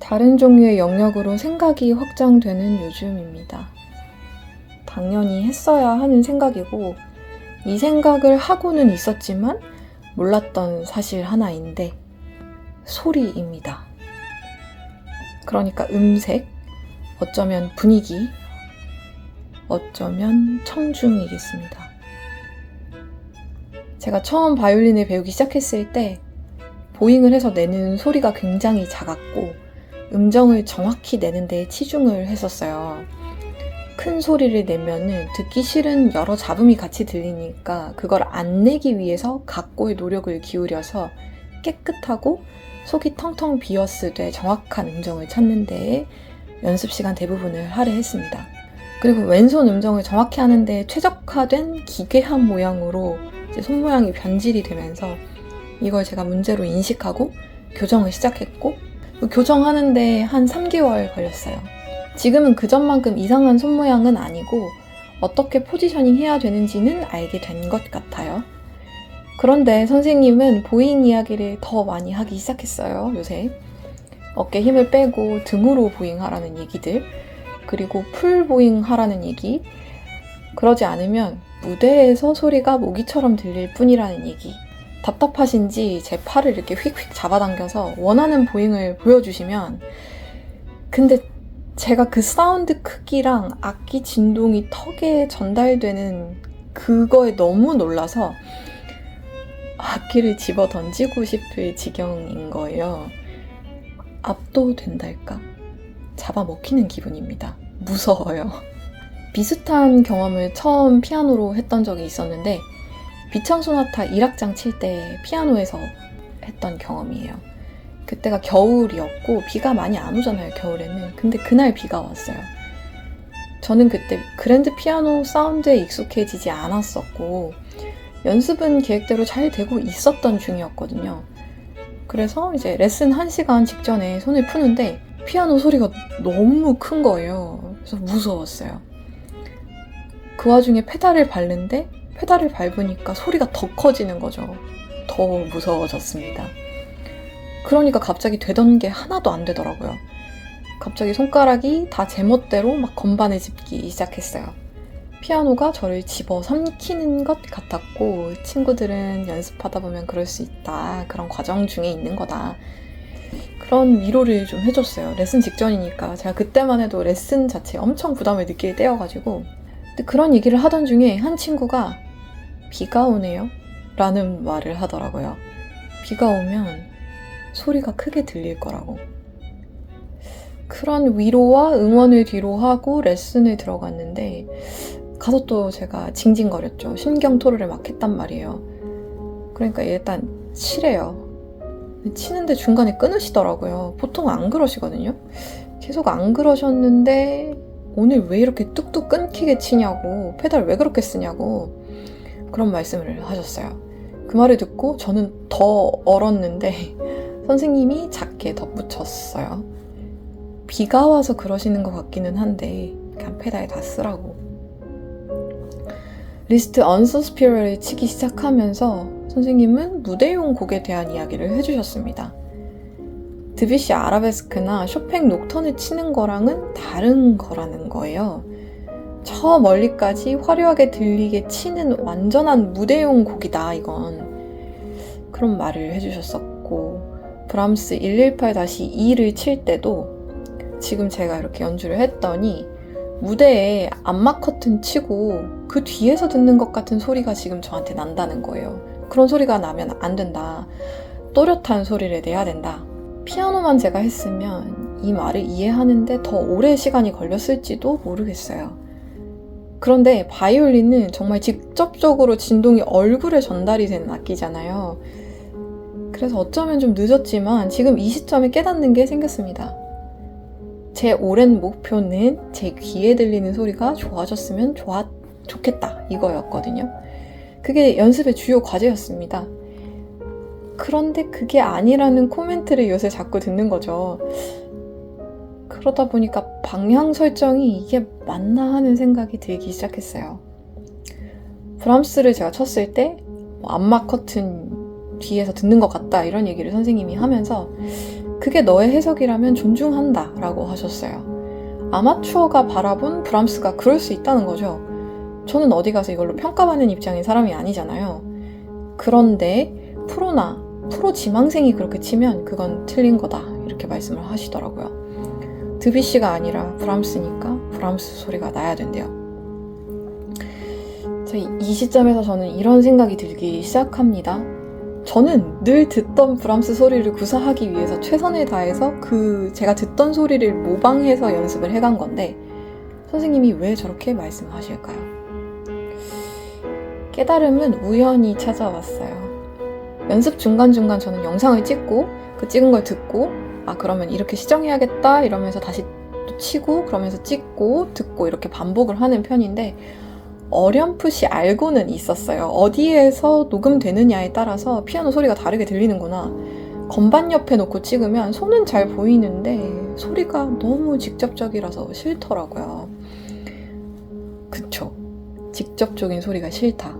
다른 종류의 영역으로 생각이 확장되는 요즘입니다. 당연히 했어야 하는 생각이고 이 생각을 하고는 있었지만 몰랐던 사실 하나인데 소리입니다. 그러니까 음색, 어쩌면 분위기, 어쩌면 청중이겠습니다. 제가 처음 바이올린을 배우기 시작했을 때 보잉을 해서 내는 소리가 굉장히 작았고 음정을 정확히 내는 데 치중을 했었어요. 큰 소리를 내면은 듣기 싫은 여러 잡음이 같이 들리니까 그걸 안 내기 위해서 각고의 노력을 기울여서 깨끗하고 속이 텅텅 비었을 때 정확한 음정을 찾는 데에 연습 시간 대부분을 할애했습니다. 그리고 왼손 음정을 정확히 하는 데 최적화된 기괴한 모양으로 이제 손 모양이 변질이 되면서 이걸 제가 문제로 인식하고 교정을 시작했고 교정하는데 한 3개월 걸렸어요. 지금은 그전만큼 이상한 손 모양은 아니고 어떻게 포지셔닝 해야 되는지는 알게 된 것 같아요. 그런데 선생님은 보잉 이야기를 더 많이 하기 시작했어요, 요새. 어깨 힘을 빼고 등으로 보잉 하라는 얘기들, 그리고 풀 보잉 하라는 얘기, 그러지 않으면 무대에서 소리가 모기처럼 들릴 뿐이라는 얘기. 답답하신지 제 팔을 이렇게 휙휙 잡아당겨서 원하는 보잉을 보여주시면 근데 제가 그 사운드 크기랑 악기 진동이 턱에 전달되는 그거에 너무 놀라서 악기를 집어 던지고 싶을 지경인 거예요. 압도된달까? 잡아먹히는 기분입니다. 무서워요. 비슷한 경험을 처음 피아노로 했던 적이 있었는데 비창 소나타 1악장 칠 때 피아노에서 했던 경험이에요. 그때가 겨울이었고 비가 많이 안 오잖아요, 겨울에는. 근데 그날 비가 왔어요. 저는 그때 그랜드 피아노 사운드에 익숙해지지 않았었고 연습은 계획대로 잘 되고 있었던 중이었거든요. 그래서 이제 레슨 1시간 직전에 손을 푸는데 피아노 소리가 너무 큰 거예요. 그래서 무서웠어요. 그 와중에 페달을 밟는데 페달을 밟으니까 소리가 더 커지는 거죠. 더 무서워졌습니다. 그러니까 갑자기 되던 게 하나도 안 되더라고요. 갑자기 손가락이 다 제멋대로 막 건반을 짚기 시작했어요. 피아노가 저를 집어삼키는 것 같았고 친구들은 연습하다 보면 그럴 수 있다. 그런 과정 중에 있는 거다. 그런 위로를 좀 해줬어요. 레슨 직전이니까. 제가 그때만 해도 레슨 자체에 엄청 부담을 느낄 때여가지고 근데 그런 얘기를 하던 중에 한 친구가 비가 오네요? 라는 말을 하더라고요. 비가 오면 소리가 크게 들릴 거라고. 그런 위로와 응원을 뒤로 하고 레슨을 들어갔는데 가서 또 제가 징징거렸죠. 심경토로를 막 했단 말이에요. 그러니까 일단 치래요. 치는데 중간에 끊으시더라고요. 보통 안 그러시거든요. 계속 안 그러셨는데 오늘 왜 이렇게 뚝뚝 끊기게 치냐고, 페달 왜 그렇게 쓰냐고 그런 말씀을 하셨어요. 그 말을 듣고 저는 더 얼었는데 선생님이 작게 덧붙였어요. 비가 와서 그러시는 것 같기는 한데 그냥 페달 다 쓰라고. 리스트 언서스피어를 치기 시작하면서 선생님은 무대용 곡에 대한 이야기를 해주셨습니다. 드뷔시 아라베스크나 쇼팽 녹턴을 치는 거랑은 다른 거라는 거예요. 저 멀리까지 화려하게 들리게 치는 완전한 무대용 곡이다, 이건. 그런 말을 해주셨었고 브람스 118-2를 칠 때도 지금 제가 이렇게 연주를 했더니 무대에 암막 커튼 치고 그 뒤에서 듣는 것 같은 소리가 지금 저한테 난다는 거예요. 그런 소리가 나면 안 된다. 또렷한 소리를 내야 된다. 피아노만 제가 했으면 이 말을 이해하는데 더 오래 시간이 걸렸을지도 모르겠어요. 그런데 바이올린은 정말 직접적으로 진동이 얼굴에 전달이 되는 악기잖아요. 그래서 어쩌면 좀 늦었지만 지금 이 시점에 깨닫는 게 생겼습니다. 제 오랜 목표는 제 귀에 들리는 소리가 좋아졌으면 좋겠다 이거였거든요. 그게 연습의 주요 과제였습니다. 그런데 그게 아니라는 코멘트를 요새 자꾸 듣는 거죠. 그러다 보니까 방향 설정이 이게 맞나 하는 생각이 들기 시작했어요. 브람스를 제가 쳤을 때 암막 커튼 뒤에서 듣는 것 같다 이런 얘기를 선생님이 하면서 그게 너의 해석이라면 존중한다 라고 하셨어요. 아마추어가 바라본 브람스가 그럴 수 있다는 거죠. 저는 어디 가서 이걸로 평가받는 입장인 사람이 아니잖아요. 그런데 프로 지망생이 그렇게 치면 그건 틀린 거다 이렇게 말씀을 하시더라고요. 드뷔시가 아니라 브람스니까 브람스 소리가 나야 된대요. 이 시점에서 저는 이런 생각이 들기 시작합니다. 저는 늘 듣던 브람스 소리를 구사하기 위해서 최선을 다해서 제가 듣던 소리를 모방해서 연습을 해간 건데 선생님이 왜 저렇게 말씀하실까요? 깨달음은 우연히 찾아왔어요. 연습 중간중간 저는 영상을 찍고 그 찍은 걸 듣고 그러면 이렇게 시정해야겠다 이러면서 다시 또 치고 그러면서 찍고 듣고 이렇게 반복을 하는 편인데 어렴풋이 알고는 있었어요. 어디에서 녹음되느냐에 따라서 피아노 소리가 다르게 들리는구나. 건반 옆에 놓고 찍으면 손은 잘 보이는데 소리가 너무 직접적이라서 싫더라고요. 그쵸. 직접적인 소리가 싫다.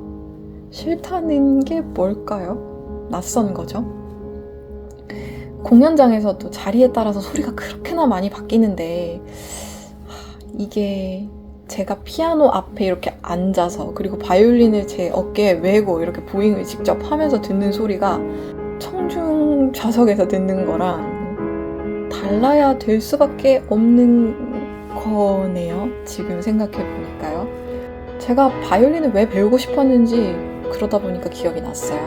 싫다는 게 뭘까요? 낯선 거죠. 공연장에서도 자리에 따라서 소리가 그렇게나 많이 바뀌는데 이게 제가 피아노 앞에 이렇게 앉아서 그리고 바이올린을 제 어깨에 메고 이렇게 보잉을 직접 하면서 듣는 소리가 청중 좌석에서 듣는 거랑 달라야 될 수밖에 없는 거네요. 지금 생각해 보니까요. 제가 바이올린을 왜 배우고 싶었는지 그러다 보니까 기억이 났어요.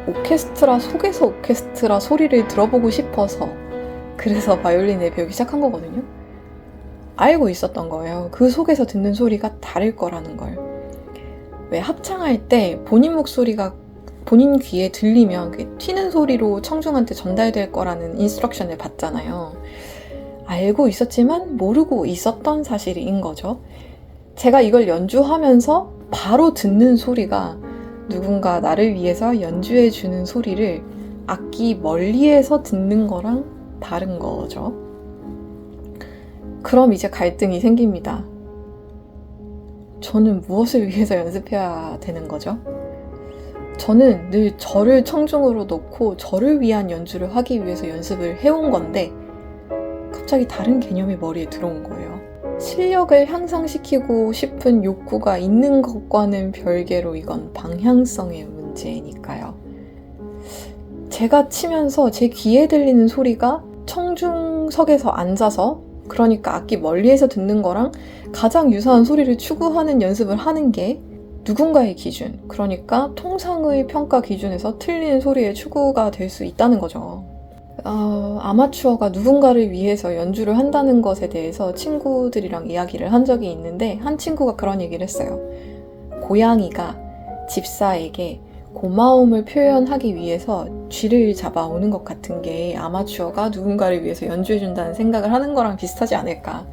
오케스트라 속에서 오케스트라 소리를 들어보고 싶어서 그래서 바이올린을 배우기 시작한 거거든요. 알고 있었던 거예요. 그 속에서 듣는 소리가 다를 거라는 걸. 왜 합창할 때 본인 목소리가 본인 귀에 들리면 그게 튀는 소리로 청중한테 전달될 거라는 인스트럭션을 받잖아요. 알고 있었지만 모르고 있었던 사실인 거죠. 제가 이걸 연주하면서 바로 듣는 소리가 누군가 나를 위해서 연주해주는 소리를 악기 멀리에서 듣는 거랑 다른 거죠. 그럼 이제 갈등이 생깁니다. 저는 무엇을 위해서 연습해야 되는 거죠? 저는 늘 저를 청중으로 놓고 저를 위한 연주를 하기 위해서 연습을 해온 건데 갑자기 다른 개념이 머리에 들어온 거예요. 실력을 향상시키고 싶은 욕구가 있는 것과는 별개로 이건 방향성의 문제니까요. 제가 치면서 제 귀에 들리는 소리가 청중석에서 앉아서 그러니까 악기 멀리에서 듣는 거랑 가장 유사한 소리를 추구하는 연습을 하는 게 누군가의 기준, 그러니까 통상의 평가 기준에서 틀린 소리의 추구가 될 수 있다는 거죠. 아마추어가 누군가를 위해서 연주를 한다는 것에 대해서 친구들이랑 이야기를 한 적이 있는데 한 친구가 그런 얘기를 했어요. 고양이가 집사에게 고마움을 표현하기 위해서 쥐를 잡아오는 것 같은 게 아마추어가 누군가를 위해서 연주해준다는 생각을 하는 거랑 비슷하지 않을까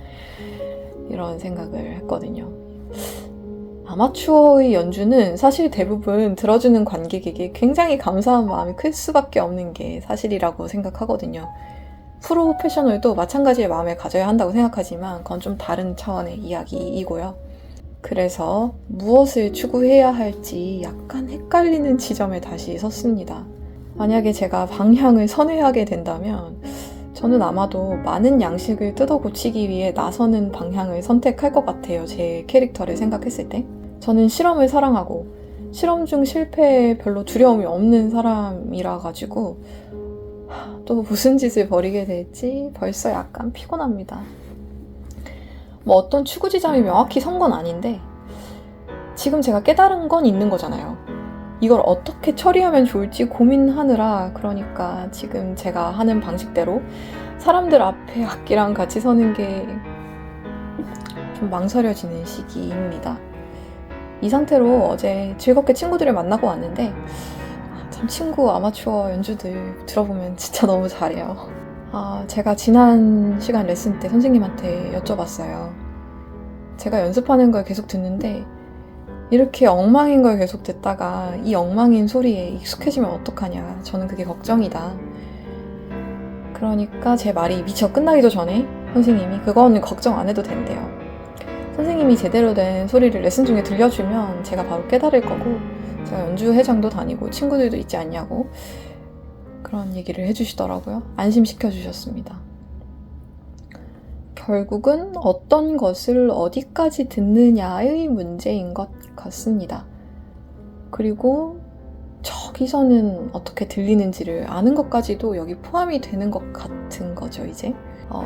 이런 생각을 했거든요. 아마추어의 연주는 사실 대부분 들어주는 관객에게 굉장히 감사한 마음이 클 수밖에 없는 게 사실이라고 생각하거든요. 프로페셔널도 마찬가지의 마음을 가져야 한다고 생각하지만 그건 좀 다른 차원의 이야기이고요. 그래서 무엇을 추구해야 할지 약간 헷갈리는 지점에 다시 섰습니다. 만약에 제가 방향을 선회하게 된다면 저는 아마도 많은 양식을 뜯어 고치기 위해 나서는 방향을 선택할 것 같아요. 제 캐릭터를 생각했을 때. 저는 실험을 사랑하고 실험 중 실패에 별로 두려움이 없는 사람이라 가지고 또 무슨 짓을 벌이게 될지 벌써 약간 피곤합니다. 뭐 어떤 추구 지점이 명확히 선 건 아닌데 지금 제가 깨달은 건 있는 거잖아요. 이걸 어떻게 처리하면 좋을지 고민하느라 그러니까 지금 제가 하는 방식대로 사람들 앞에 악기랑 같이 서는 게 좀 망설여지는 시기입니다. 이 상태로 어제 즐겁게 친구들을 만나고 왔는데 참 친구 아마추어 연주들 들어보면 진짜 너무 잘해요. 제가 지난 시간 레슨 때 선생님한테 여쭤봤어요. 제가 연습하는 걸 계속 듣는데 이렇게 엉망인 걸 계속 듣다가 이 엉망인 소리에 익숙해지면 어떡하냐. 저는 그게 걱정이다. 그러니까 제 말이 미처 끝나기도 전에 선생님이 그거는 걱정 안 해도 된대요. 선생님이 제대로 된 소리를 레슨 중에 들려주면 제가 바로 깨달을 거고 제가 연주 회장도 다니고 친구들도 있지 않냐고. 그런 얘기를 해주시더라고요. 안심시켜 주셨습니다. 결국은 어떤 것을 어디까지 듣느냐의 문제인 것 같습니다. 그리고 저기서는 어떻게 들리는지를 아는 것까지도 여기 포함이 되는 것 같은 거죠, 이제.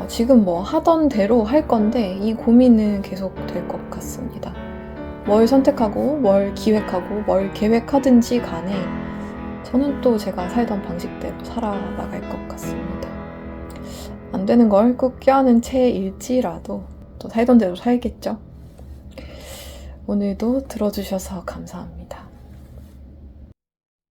지금 뭐 하던 대로 할 건데 이 고민은 계속 될 것 같습니다. 뭘 선택하고 뭘 기획하고 뭘 계획하든지 간에 저는 또 제가 살던 방식대로 살아나갈 것 같습니다. 안 되는 걸 꼭 껴안은 채일지라도 또 살던 대로 살겠죠. 오늘도 들어주셔서 감사합니다.